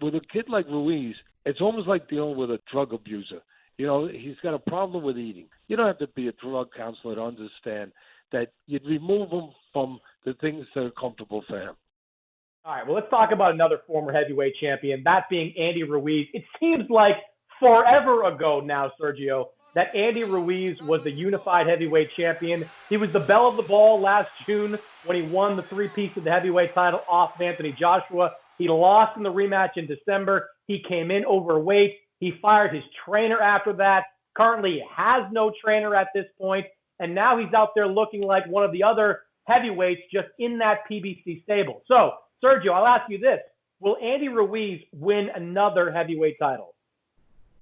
with a kid like Ruiz, it's almost like dealing with a drug abuser. You know, he's got a problem with eating. You don't have to be a drug counselor to understand that you'd remove him from the things that are comfortable for him. All right, well, let's talk about another former heavyweight champion, that being Andy Ruiz. It seems like forever ago now, Sergio, that Andy Ruiz was the unified heavyweight champion. He was the belle of the ball last June when he won the three-piece of the heavyweight title off of Anthony Joshua. He lost in the rematch in December. He came in overweight. He fired his trainer after that. Currently has no trainer at this point, and now he's out there looking like one of the other heavyweights just in that PBC stable. So, Sergio, I'll ask you this. Will Andy Ruiz win another heavyweight title?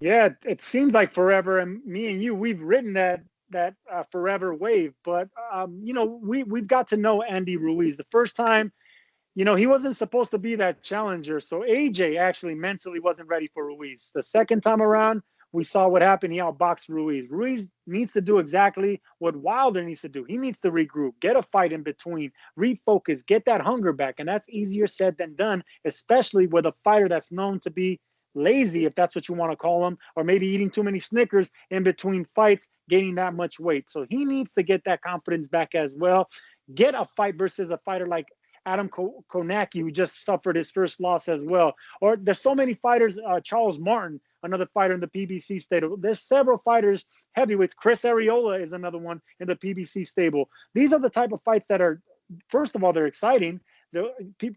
Yeah, it seems like forever, and me and you, we've ridden that forever wave. But you know, we've got to know Andy Ruiz. The first time, you know, he wasn't supposed to be that challenger. So AJ actually mentally wasn't ready for Ruiz. The second time around, we saw what happened. He outboxed Ruiz. Ruiz needs to do exactly what Wilder needs to do. He needs to regroup, get a fight in between, refocus, get that hunger back. And that's easier said than done, especially with a fighter that's known to be lazy, if that's what you want to call him, or maybe eating too many Snickers in between fights, gaining that much weight. So he needs to get that confidence back as well. Get a fight versus a fighter like Adam Konecki, who just suffered his first loss as well. Or there's so many fighters, Charles Martin, another fighter in the PBC stable. There's several fighters, heavyweights. Chris Arreola is another one in the PBC stable. These are the type of fights that are, first of all, they're exciting. The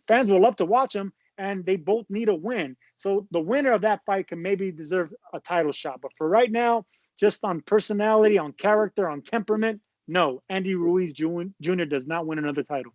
fans will love to watch them, and they both need a win. So the winner of that fight can maybe deserve a title shot. But for right now, just on personality, on character, on temperament, no, Andy Ruiz Jr. does not win another title.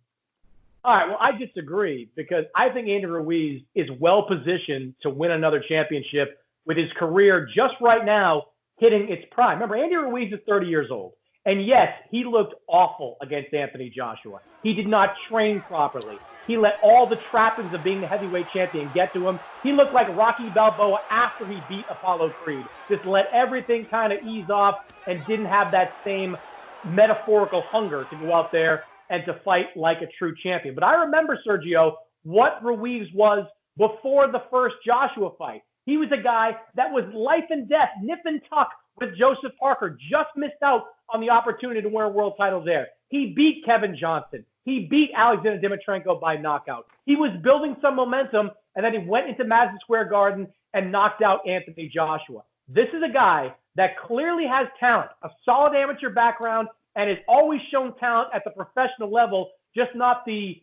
All right, well, I disagree because I think Andy Ruiz is well-positioned to win another championship with his career just right now hitting its prime. Remember, Andy Ruiz is 30 years old. And yes, he looked awful against Anthony Joshua. He did not train properly. He let all the trappings of being the heavyweight champion get to him. He looked like Rocky Balboa after he beat Apollo Creed. Just let everything kind of ease off and didn't have that same metaphorical hunger to go out there and to fight like a true champion. But I remember, Sergio, what Ruiz was before the first Joshua fight. He was a guy that was life and death, nip and tuck with Joseph Parker, just missed out on the opportunity to win a world title there. He beat Kevin Johnson. He beat Alexander Dimitrenko by knockout. He was building some momentum, and then he went into Madison Square Garden and knocked out Anthony Joshua. This is a guy that clearly has talent, a solid amateur background, and has always shown talent at the professional level, just not the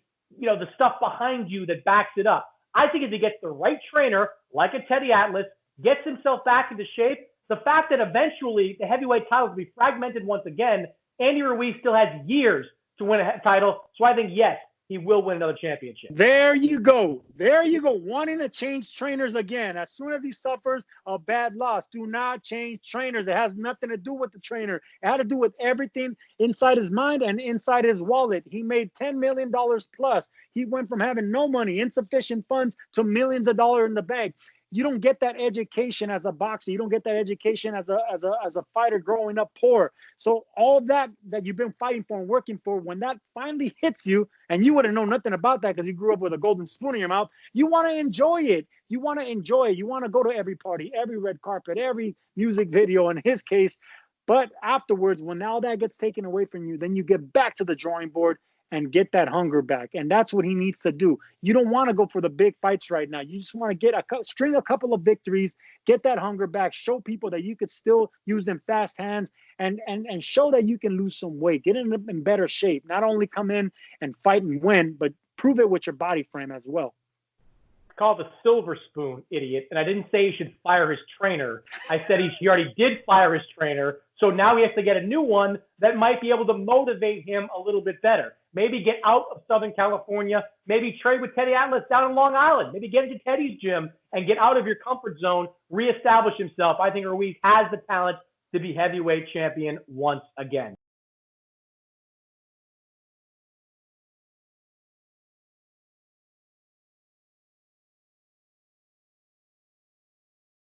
stuff behind you that backs it up. I think if he gets the right trainer, like a Teddy Atlas, gets himself back into shape, the fact that eventually the heavyweight title will be fragmented once again, Andy Ruiz still has years to win a title. So I think, yes, he will win another championship. There you go. There you go. Wanting to change trainers again. As soon as he suffers a bad loss, do not change trainers. It has nothing to do with the trainer. It had to do with everything inside his mind and inside his wallet. He made $10 million plus. He went from having no money, insufficient funds, to millions of dollars in the bank. You don't get that education as a boxer. You don't get that education as a fighter growing up poor. So all that you've been fighting for and working for, when that finally hits you, and you would have known nothing about that because you grew up with a golden spoon in your mouth, you want to enjoy it. You want to enjoy it. You want to go to every party, every red carpet, every music video in his case. But afterwards, when all that gets taken away from you, then you get back to the drawing board and get that hunger back. And that's what he needs to do. You don't want to go for the big fights right now. You just want to get string a couple of victories, get that hunger back, show people that you could still use them fast hands, and show that you can lose some weight, get in better shape, not only come in and fight and win, but prove it with your body frame as well. It's called the silver spoon, idiot. And I didn't say he should fire his trainer. I said he already did fire his trainer. So now he has to get a new one that might be able to motivate him a little bit better. Maybe get out of Southern California. Maybe trade with Teddy Atlas down in Long Island. Maybe get into Teddy's gym and get out of your comfort zone, reestablish himself. I think Ruiz has the talent to be heavyweight champion once again.